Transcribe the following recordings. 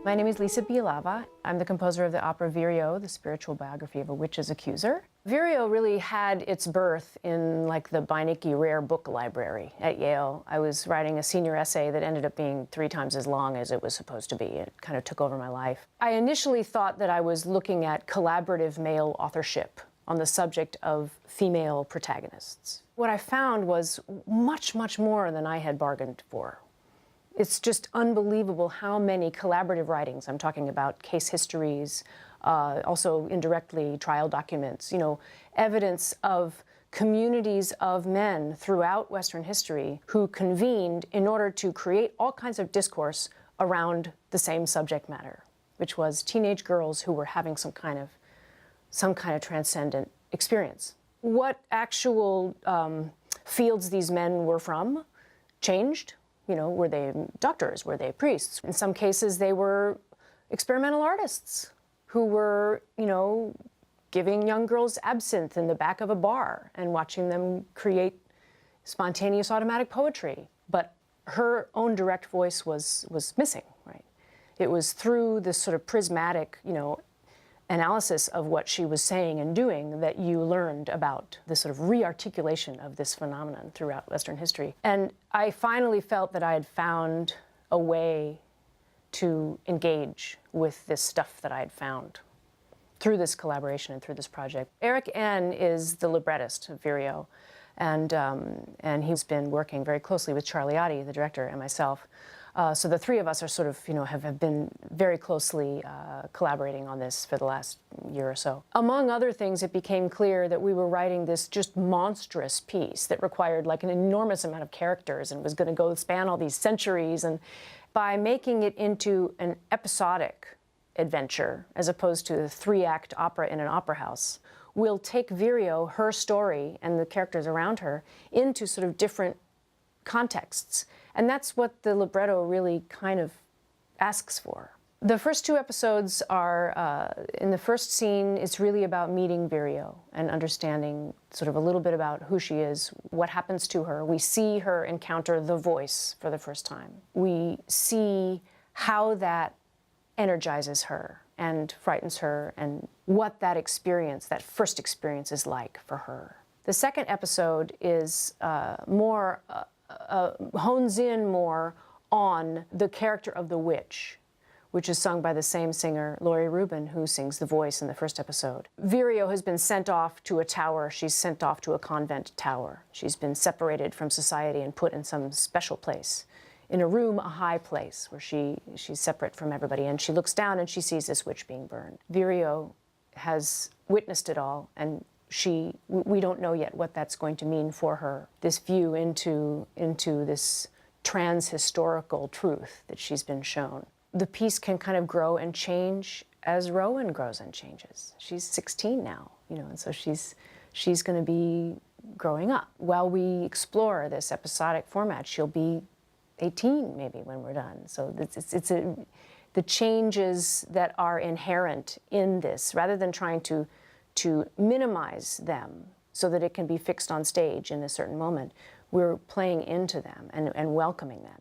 My name is Lisa Bielava. I'm the composer of the opera Vireo, the spiritual biography of a witch's accuser. Vireo really had its birth in like the Beinecke Rare Book Library at Yale. I was writing a senior essay that ended up being 3 times as long as it was supposed to be. It kind of took over my life. I initially thought that I was looking at collaborative male authorship on the subject of female protagonists. What I found was much, much more than I had bargained for. It's just unbelievable how many collaborative writings, I'm talking about case histories, also indirectly trial documents, you know, evidence of communities of men throughout Western history who convened in order to create all kinds of discourse around the same subject matter, which was teenage girls who were having some kind of transcendent experience. What actual fields these men were from changed. You know, were they doctors? Were they priests? In some cases, they were experimental artists who were, you know, giving young girls absinthe in the back of a bar and watching them create spontaneous automatic poetry. But her own direct voice was missing, right? It was through this sort of prismatic, you know, analysis of what she was saying and doing that you learned about the sort of re-articulation of this phenomenon throughout Western history. And I finally felt that I had found a way to engage with this stuff that I had found through this collaboration and through this project. Eric N. is the librettist of Vireo, and he's been working very closely with Charlie Oddie, the director, and myself. So the 3 of us are sort of, you know, have been very closely collaborating on this for the last year or so. Among other things, it became clear that we were writing this just monstrous piece that required like an enormous amount of characters and was going to go span all these centuries. And by making it into an episodic adventure, as opposed to a 3-act opera in an opera house, we'll take Vireo, her story, and the characters around her into sort of different contexts. And that's what the libretto really kind of asks for. The first 2 episodes are, in the first scene, it's really about meeting Vireo and understanding sort of a little bit about who she is, what happens to her. We see her encounter the voice for the first time. We see how that energizes her and frightens her and what that experience, that first experience is like for her. The second episode is hones in more on the character of the witch, which is sung by the same singer, Laurie Rubin, who sings the voice in the first episode. Vireo has been sent off to a tower. She's sent off to a convent tower. She's been separated from society and put in some special place, in a room, a high place, where she's separate from everybody. And she looks down and she sees this witch being burned. Vireo has witnessed it all, and we don't know yet what that's going to mean for her, this view into this trans-historical truth that she's been shown. The piece can kind of grow and change as Rowan grows and changes. She's 16 now, you know, and so she's going to be growing up. While we explore this episodic format, she'll be 18 maybe when we're done. So the changes that are inherent in this, rather than trying to minimize them so that it can be fixed on stage in a certain moment, we're playing into them and welcoming them.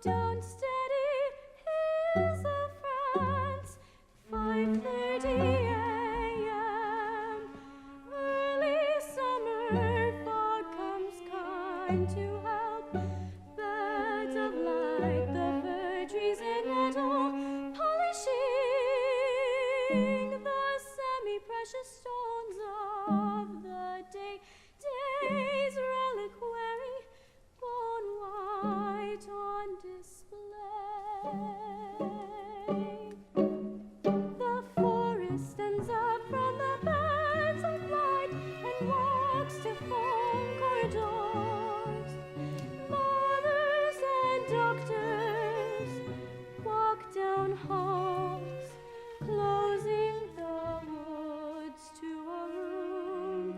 down steady, hills of France, 5:30 a.m. Early summer fog comes kind to help. Beds of light, the fir trees in meadow, polishing the semi-precious stones of the day. Day's reliquary, bone white on display. The forest stands up from the beds of light and walks to foam corridors. Mothers and doctors walk down halls, closing the woods to a room.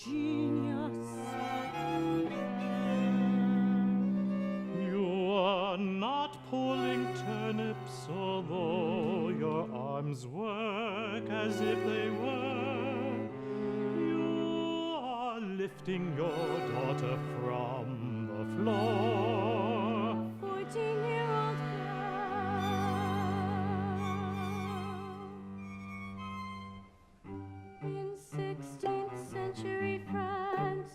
Genius. You are not pulling turnips, although your arms work as if they were. You are lifting your daughter from the floor. 14-year-old girl in 16th century France.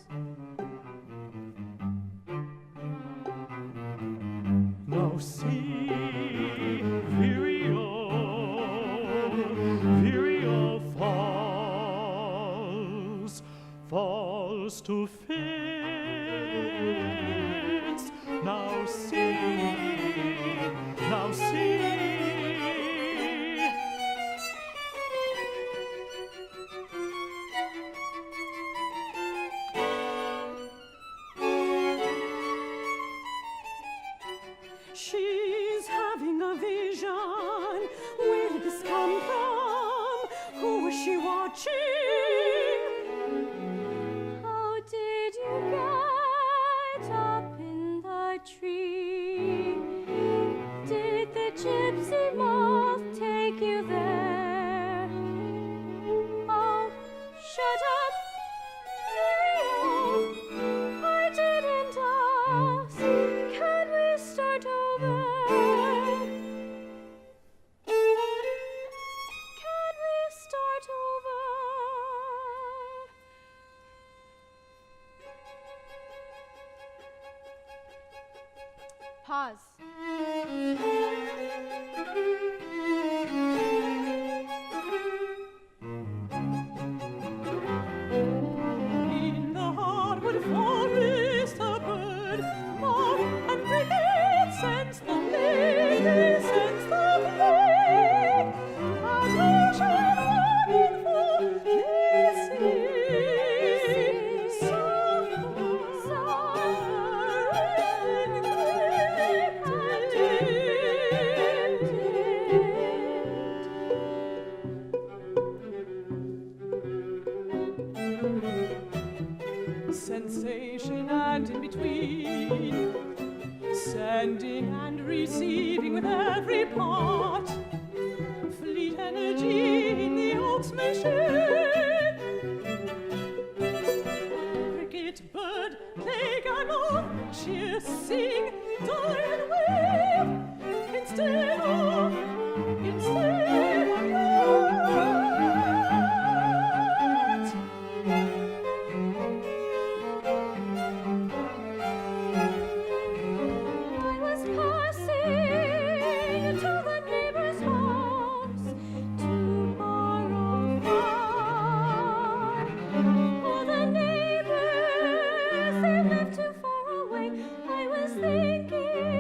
Now see, Vireo falls to fits. Now see. She's having a vision. Where did this come from? Who was she watching? How did you get up in the tree? Did the gypsy moth take you there? Oh, shut up, Miriam. I didn't ask. Can we start over? Can we start over? Pause. In the hardwood forest a bird mocked and cricket sends the lady, sends the plague. An ocean wonderful this is, suffering grief and sensation and in between, sending and receiving with every part, fleet energy in the oak's machine. Cricket, bird, plague and moth, cheer, sing, die and wave, instead of thinking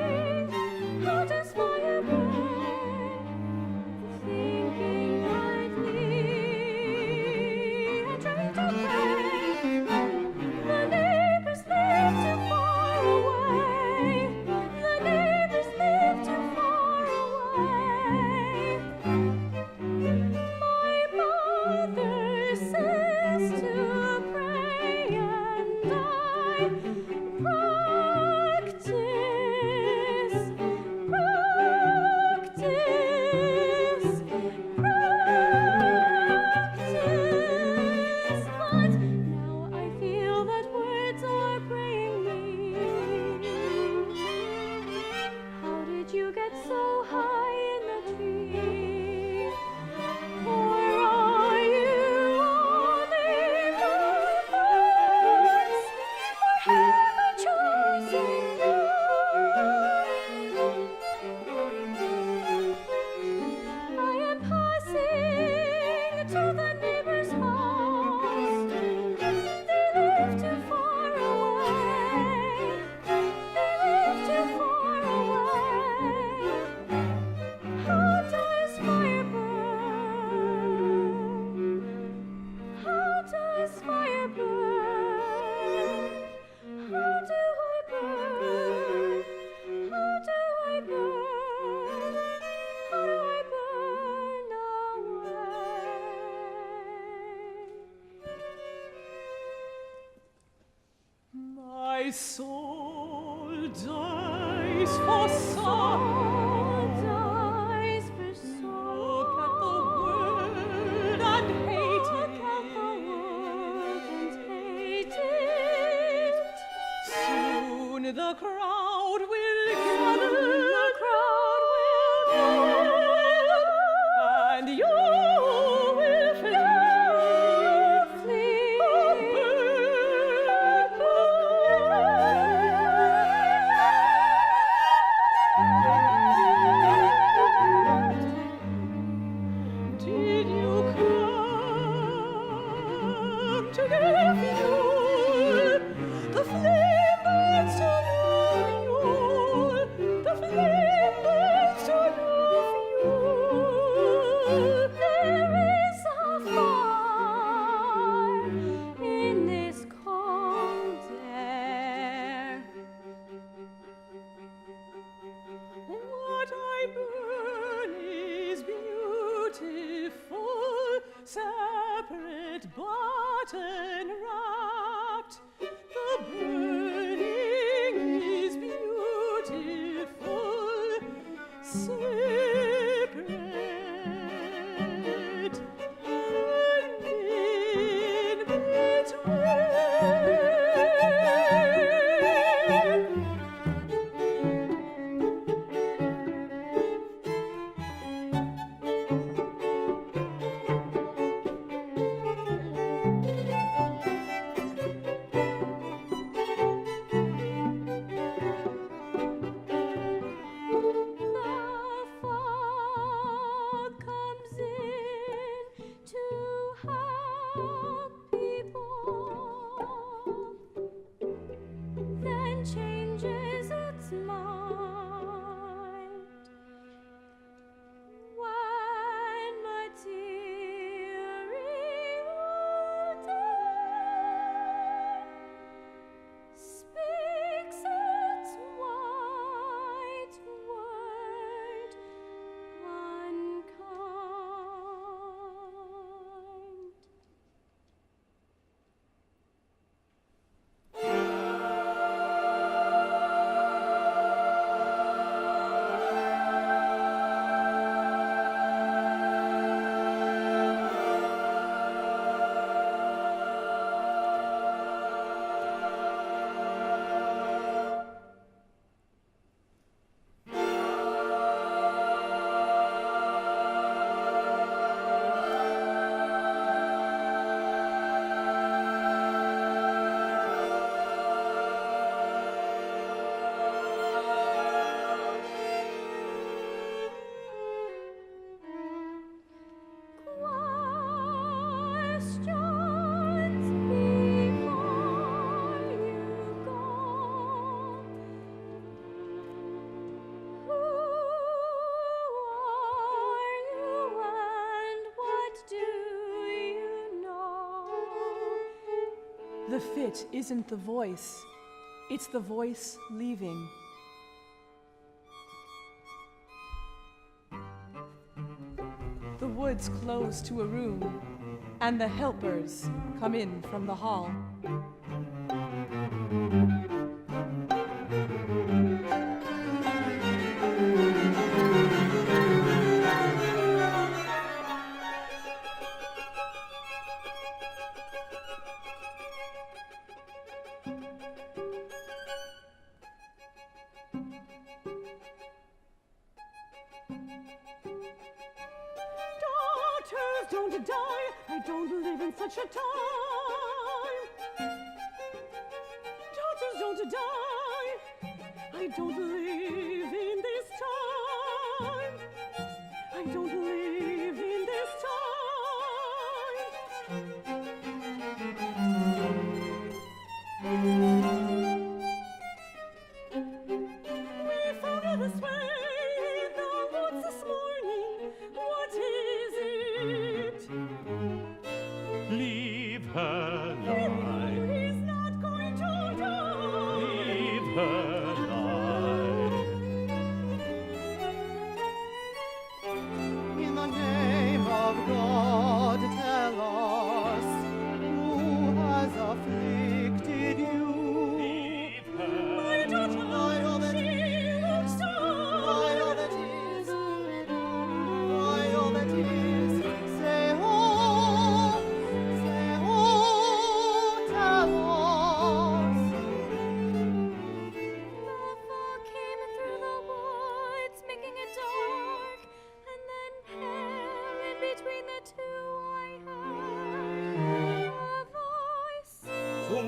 My soul dies for song. Look at the world and hate it. Soon the crowd will gather. And you will flee. Did you come to get fuel? The flame burns to no fuel. The flame burns to no fuel. There is a fire in this cold air. What I burn is beautiful, separate but enwrapped. The burning is beautiful, separate and in between. The fog comes in to help people, then changes its mind. When material day speaks its white word unkind. Questions before you go. Who are you and what do you know? The fit isn't the voice, it's the voice leaving. The woods close to a room, and the helpers come in from the hall. Daughters, don't die. I don't live in such a time. Daughters, don't die. I don't live in this time. I don't live in this time. We found her this way in the woods this morning. What is it? Leave her lie. He's not going to die. Leave her lie. In the name of God, tell us who has afflicted you. Leave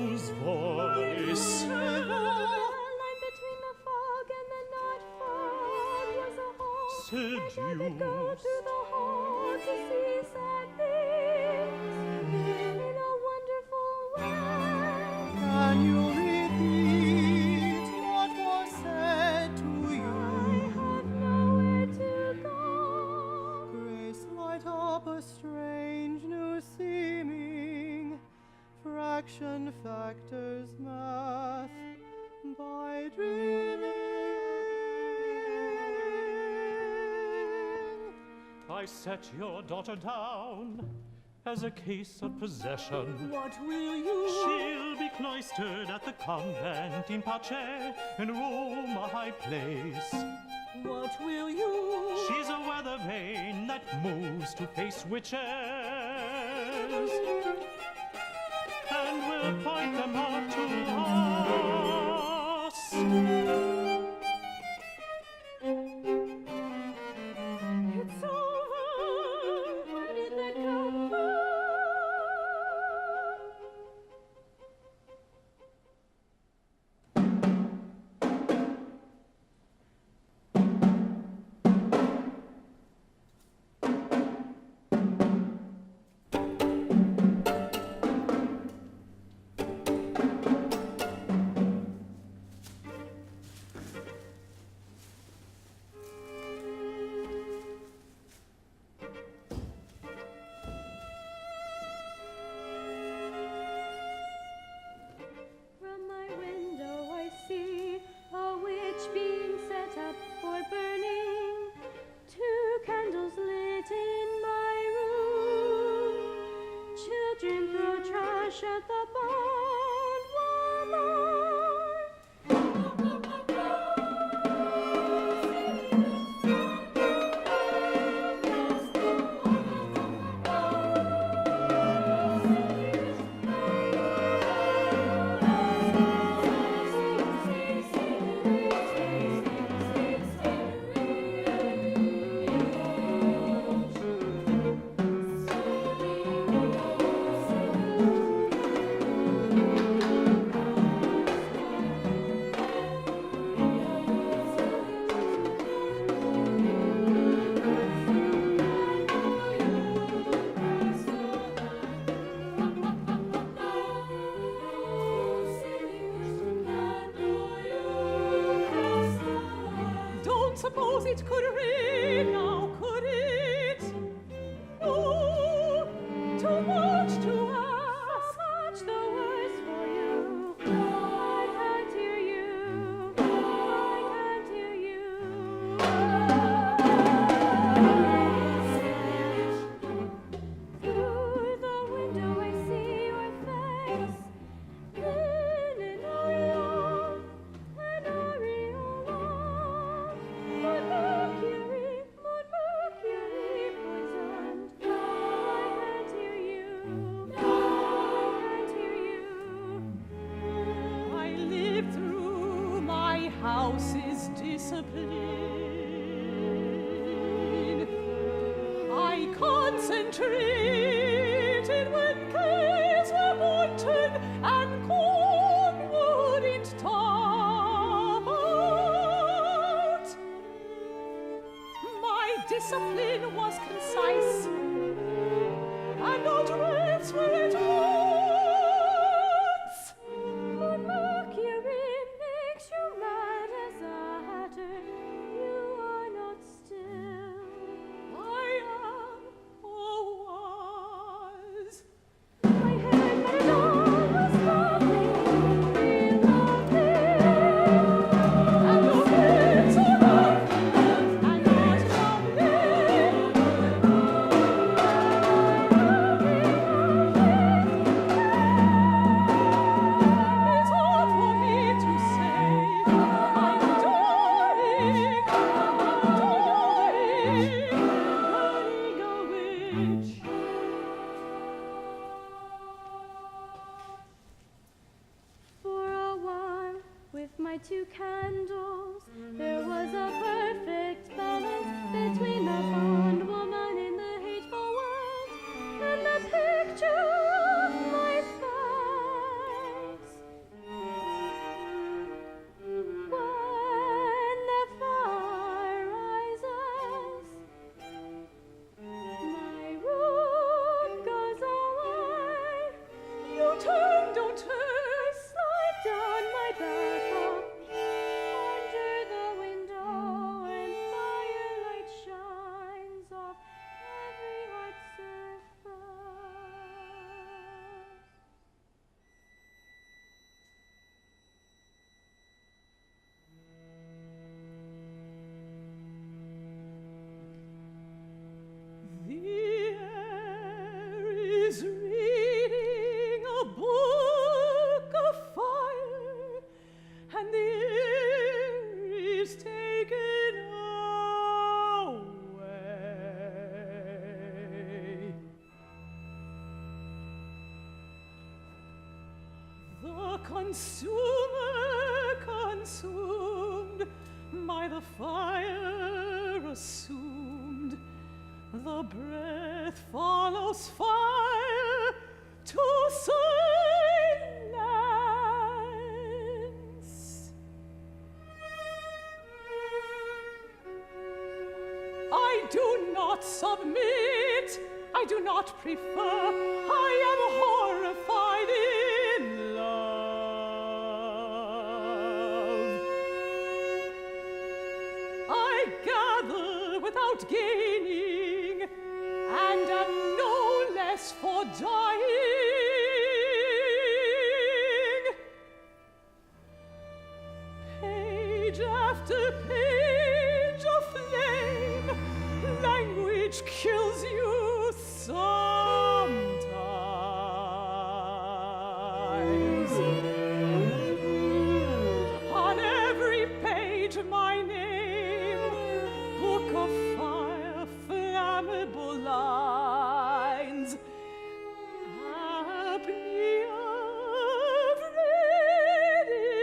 whose voice The line between the fog and the not fog was a hall. seduced. I would go to the hall to see sad things in a wonderful way. Can you repeat what was said to you? I have nowhere to go. Grace, light up a strange new seeming fraction factors math by dreaming. I set your daughter down as a case of possession. What will you? She'll be cloistered at the convent in Pace, in Rome a high place. What will you? She's a weather vane that moves to face witches, and will point them out to us. It's over. Where did that come from? From my window I see a witch being set up for burning. 2 candles lit in my room. Children throw trash at the Don't suppose it could rain now, could it? No, too much to ask. So much the worse for you. I can't hear you. I can't hear you. Through the window I see your face. In an aureole, Moon Mercury poisoned. I can't hear you. I can't hear you. I live through my house's discipline. I concentrated when caves were wanton and corn wouldn't top out. My discipline was concise, and no drifts were at once. But Mercury makes you mad as a hatter. You are not still. I am, or was. My hair matted on was lovely, real lovely. And your lips are lovely, and yours lovely. It's hard for me to say, I'm adoring, burning a witch. For a while, with my 2 candles, there was a perfect balance between the bondwoman in the hateful world and the picture of my thigh. and the air is taken away. The consumer consumed by the fire assumed, the breath follows fire to silence. I do not submit, I do not prefer, I am horrified in love. I gather without gaining, and am no less for dying. Page after page of flame, language kills you sometimes. On every page my name, book of fire, flammable lines, apnea of reading.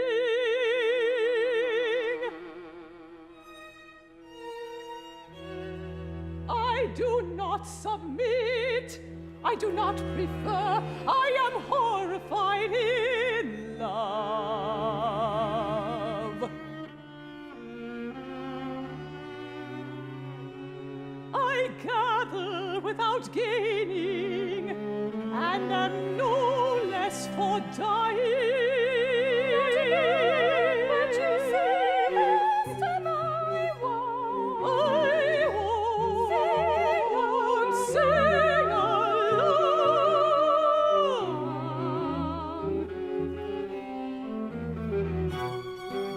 I do not submit, I do not prefer, I am horrified in love. I gather without gaining, and am no less for dying. But you say best and I won't sing along.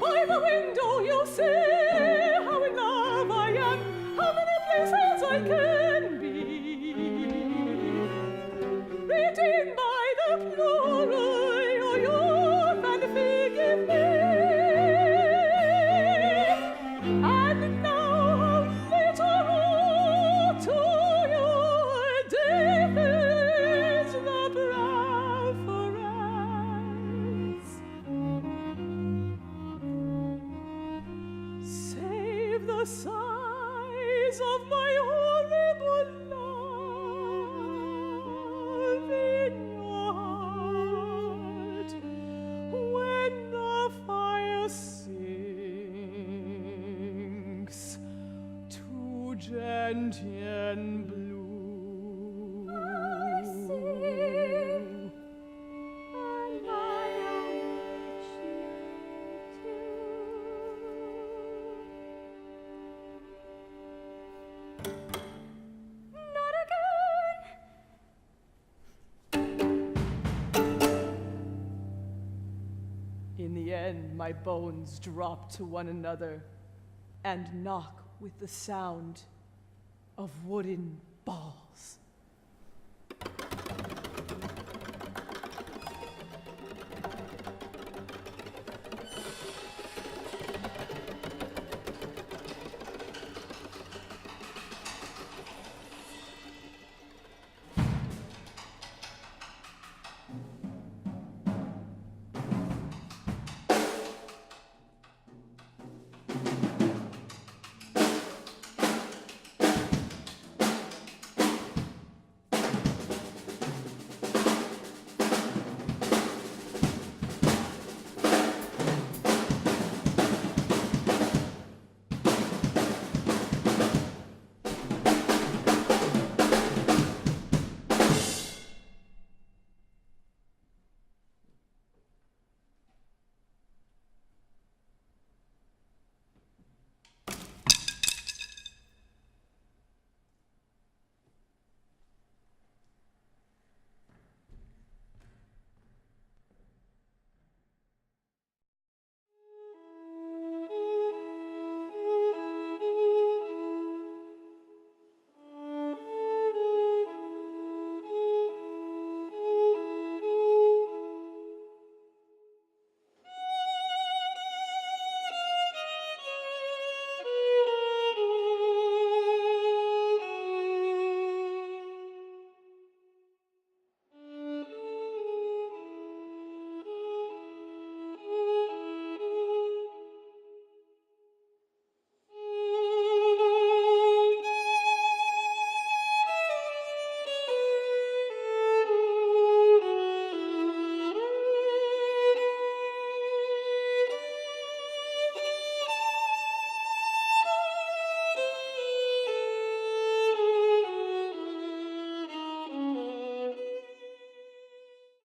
By the window you see how in love I am, how many places I can be. Redeemed by the plural, your youth, and forgive me. And now how little to your death is the brow for us. Save the sighs of my horrible love in your heart when the fire sinks to gentian blue. I sing, and my own not again. In the end, my bones drop to one another and knock with the sound of wooden balls.